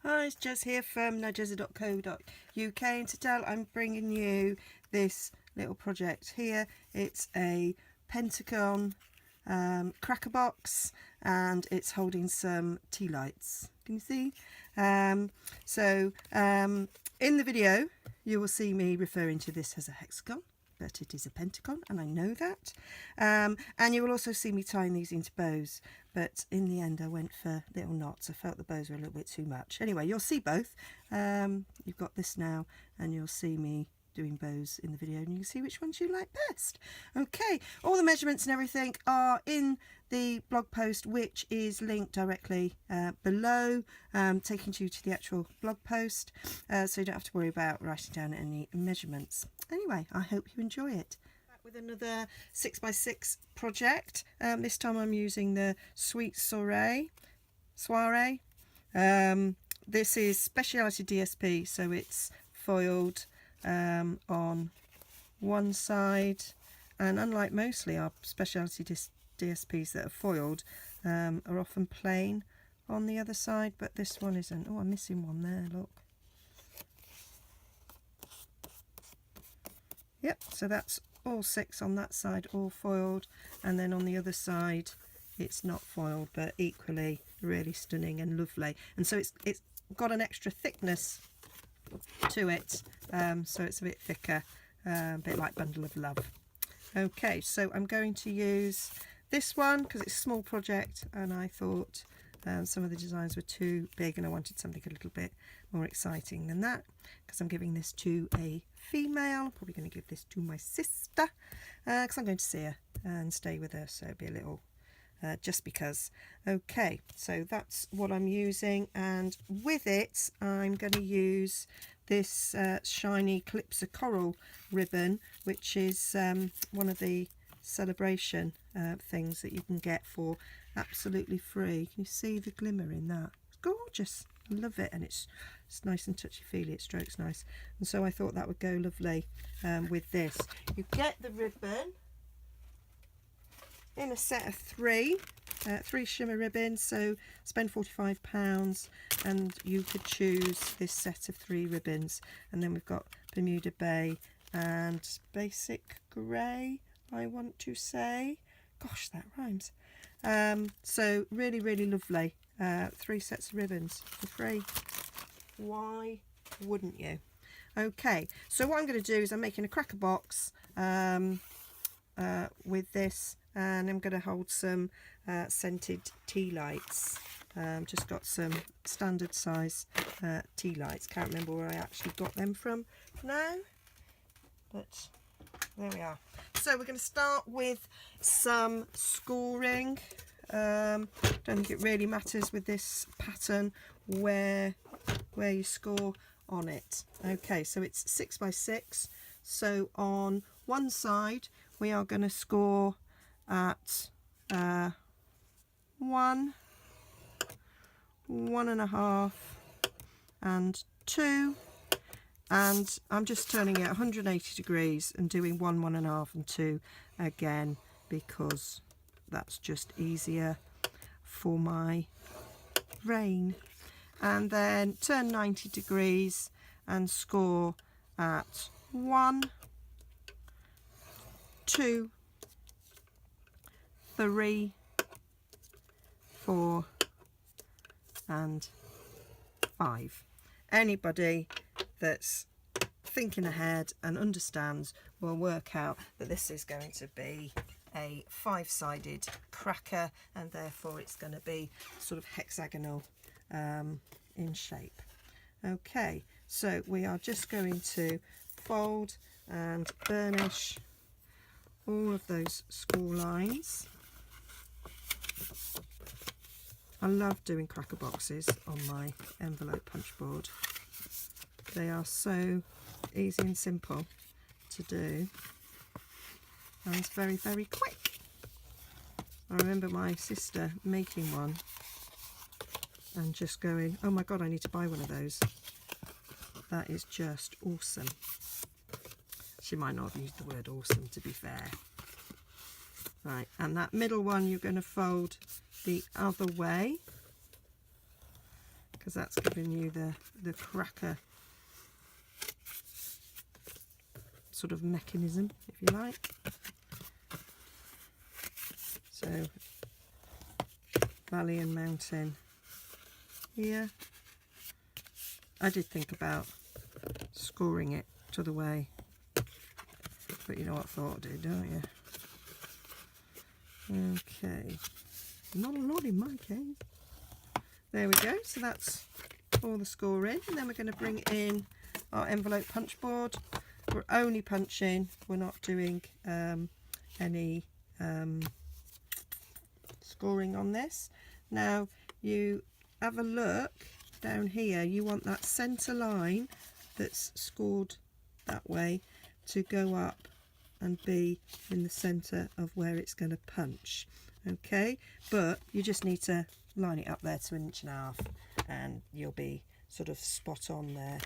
Hi, it's Jez here from Nigezza.co.uk, and today I'm bringing you this little project here. It's a pentagon cracker box, and it's holding some tea lights. Can you see? In the video you will see me referring to this as a hexagon, but it is a pentagon, and I know that. And you will also see me tying these into bows, but in the end I went for little knots. I felt the bows were a little bit too much. Anyway, you'll see both. You've got this now, and you'll see me doing bows in the video, and you can see which ones you like best. Okay, all the measurements and everything are in the blog post, which is linked directly below, taking you to the actual blog post, so you don't have to worry about writing down any measurements. Anyway, I hope you enjoy it. Back with another 6x6 project. This time I'm using the Sweet Soiree. This is speciality DSP, so it's foiled on one side, and unlike mostly our speciality DSPs that are foiled, are often plain on the other side, but this one isn't. Oh, I'm missing one there, look. Yep, so that's all 6 on that side, all foiled, and then on the other side it's not foiled, but equally really stunning and lovely. And so it's got an extra thickness to it, so it's a bit thicker, a bit like Bundle of Love. Okay, so I'm going to use this one because it's a small project, and I thought some of the designs were too big and I wanted something a little bit more exciting than that, because I'm giving this to a female. I'm probably going to give this to my sister because I'm going to see her and stay with her, so it'll be a little just because. Okay, so that's what I'm using, and with it I'm going to use this shiny Calypso Coral ribbon, which is one of the celebration things that you can get for absolutely free. Can you see the glimmer in that? It's gorgeous. I love it, and it's nice and touchy-feely. It strokes nice, and so I thought that would go lovely with this. You get the ribbon in a set of three shimmer ribbons, so spend £45 and you could choose this set of 3 ribbons. And then we've got Bermuda Bay and Basic Grey, I want to say. Gosh, that rhymes. So really lovely. 3 sets of ribbons for free. Why wouldn't you? Okay, so what I'm going to do is I'm making a cracker box with this, and I'm going to hold some scented tea lights. Just got some standard size tea lights. Can't remember where I actually got them from now, but there we are. So we're going to start with some scoring. Don't think it really matters with this pattern where you score on it. Okay, so it's 6x6. So on one side we are going to score at 1, 1.5 and 2, and I'm just turning it 180 degrees and doing 1, 1.5 and 2 again, because that's just easier for my brain. And then turn 90 degrees and score at 1, 2, 3, 4 and 5. Anybody that's thinking ahead and understands will work out that this is going to be a 5-sided cracker, and therefore it's going to be sort of hexagonal in shape. Okay, so we are just going to fold and burnish all of those score lines. I love doing cracker boxes on my envelope punch board. They are so easy and simple to do, and it's very quick. I remember my sister making one and just going, oh my god, I need to buy one of those. That is just awesome. She might not have used the word awesome, to be fair. Right, and that middle one you're going to fold the other way, because that's giving you the cracker sort of mechanism, if you like. So valley and mountain here. I did think about scoring it to the way, but you know what thought do, don't you? Okay, not a lot in my case. There we go, so that's all the scoring, and then we're going to bring in our envelope punch board. We're only punching, we're not doing any scoring on this. Now you have a look down here, you want that centre line that's scored that way to go up and be in the centre of where it's going to punch. Okay, but you just need to line it up there to 1.5 inches and you'll be sort of spot on there.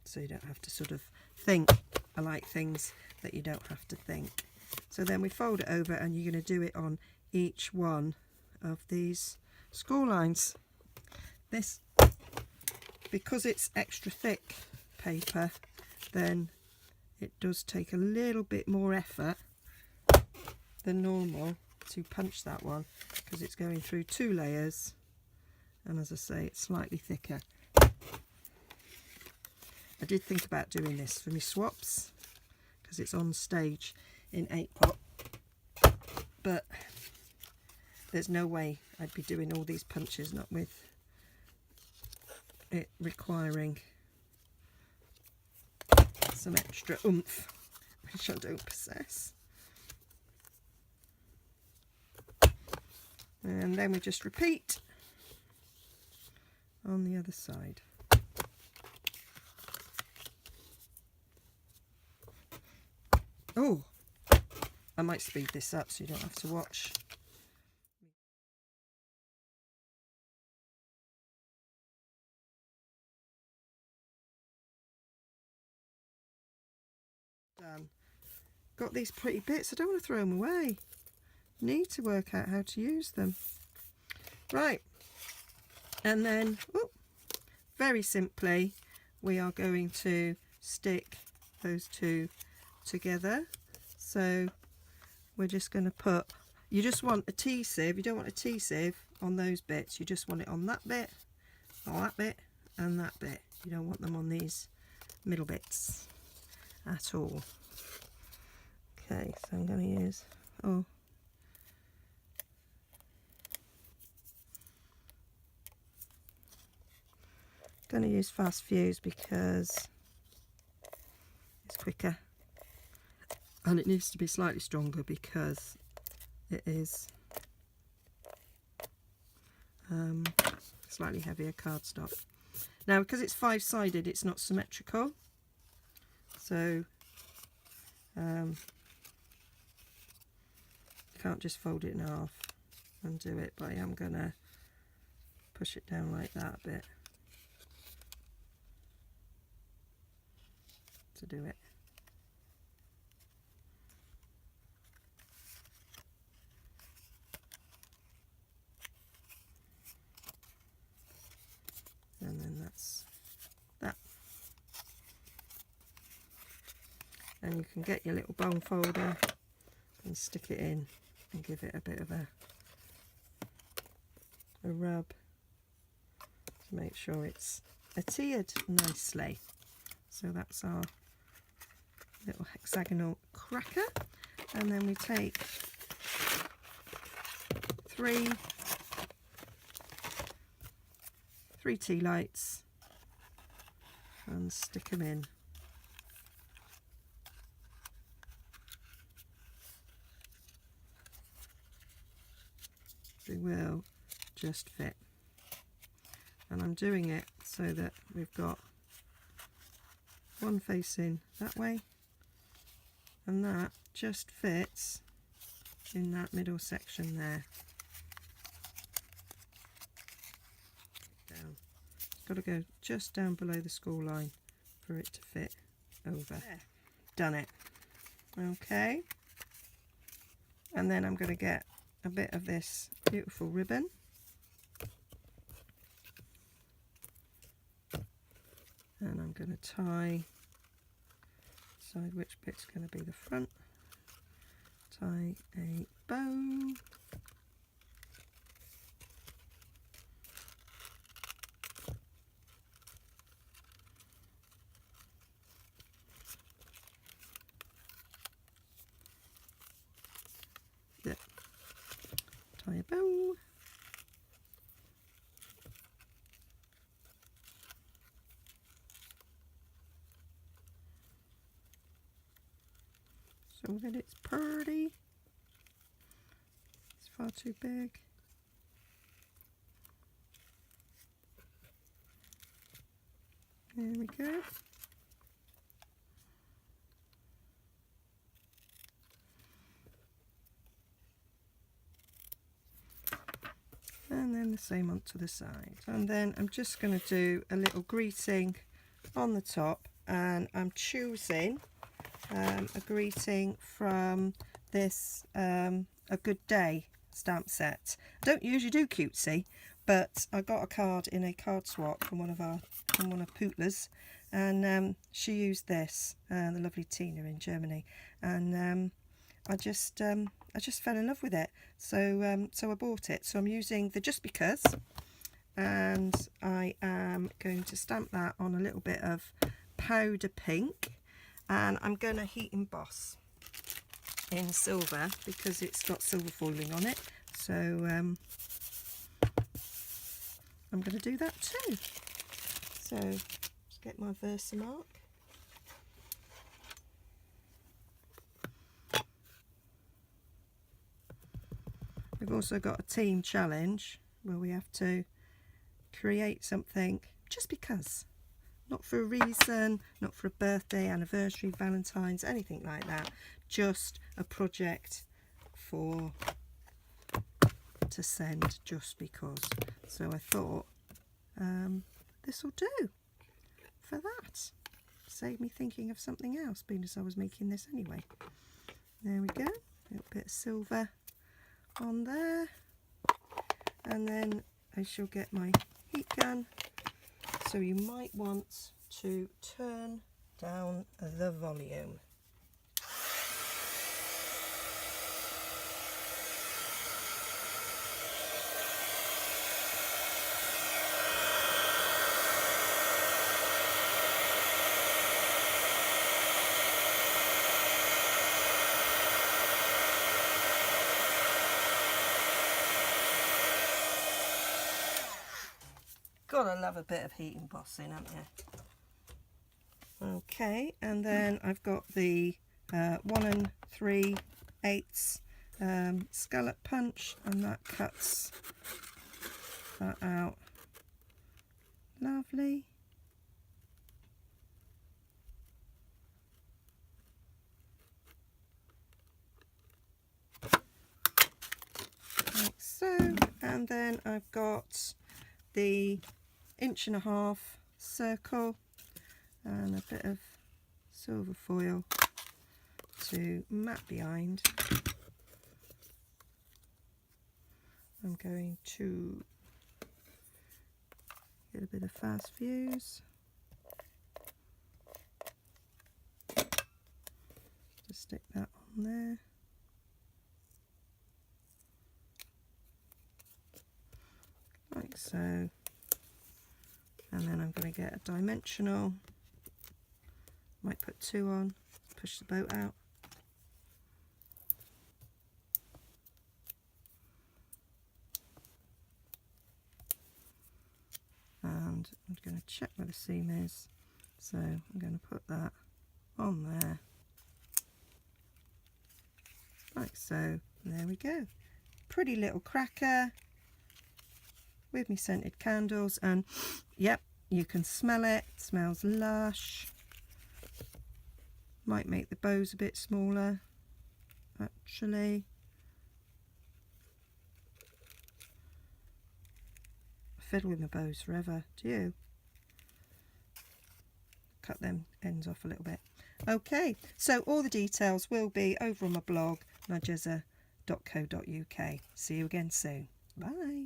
So you don't have to sort of think. I like things that you don't have to think. So then we fold it over and you're going to do it on each one of these score lines. This, because it's extra thick paper, then it does take a little bit more effort than normal to punch that one, because it's going through 2 layers, and as I say, it's slightly thicker. I did think about doing this for my swaps because it's on stage in 8-pot, but there's no way I'd be doing all these punches, not with it requiring some extra oomph, which I don't possess. And then we just repeat on the other side. Oh, I might speed this up so you don't have to watch. Done. Got these pretty bits, I don't want to throw them away. Need to work out how to use them. Right, and then very simply we are going to stick those two together. So we're just going to put, you just want a T-sieve, you don't want a T-sieve on those bits, you just want it on that bit, or that bit, and that bit. You don't want them on these middle bits at all. Okay, so I'm going to use, going to use fast fuse because it's quicker, and it needs to be slightly stronger because it is slightly heavier cardstock. Now because it's 5-sided, it's not symmetrical, so you can't just fold it in half and do it, but I am going to push it down like that a bit to do it. And then that's that. And you can get your little bone folder and stick it in and give it a bit of a rub to make sure it's adhered nicely. So that's our little hexagonal cracker, and then we take 3 tea lights and stick them in. They will just fit, and I'm doing it so that we've got one facing that way, and that just fits in that middle section there. Down. It's got to go just down below the score line for it to fit over. There. Done it. Okay. And then I'm going to get a bit of this beautiful ribbon, I'm going to tie, decide which bit's going to be the front, tie a bow. There. Tie a bow. So that it's pretty. It's far too big. There we go. And then the same onto the side. And then I'm just going to do a little greeting on the top, and I'm choosing a greeting from this A Good Day stamp set. I don't usually do cutesy, but I got a card in a card swap from one of Pootler's, and she used this, the lovely Tina in Germany, and I just fell in love with it, so I bought it. So I'm using the Just Because, and I am going to stamp that on a little bit of powder pink, and I'm going to heat emboss in silver because it's got silver foiling on it, so I'm going to do that too. So let's get my Versamark. We've also got a team challenge where we have to create something just because. Not for a reason, not for a birthday, anniversary, Valentine's, anything like that. Just a project to send just because. So I thought this will do for that. Save me thinking of something else, being as I was making this anyway. There we go. A little bit of silver on there. And then I shall get my heat gun. So you might want to turn down the volume. Gotta love a bit of heat embossing, haven't you? Okay, and then I've got the 1 3/8 scallop punch, and that cuts that out. Lovely. Like so, and then I've got the 1.5 inch circle and a bit of silver foil to mat behind. I'm going to get a bit of fast fuse. Just stick that on there. Like so. And then I'm going to get a dimensional, might put 2 on, push the boat out. And I'm going to check where the seam is, so I'm going to put that on there, like so. There we go. Pretty little cracker with me scented candles, and yep, you can smell it. It smells lush. Might make the bows a bit smaller actually. I fiddle with my bows forever, do you? Cut them ends off a little bit. Okay, so all the details will be over on my blog, nigezza.co.uk. See you again soon. Bye.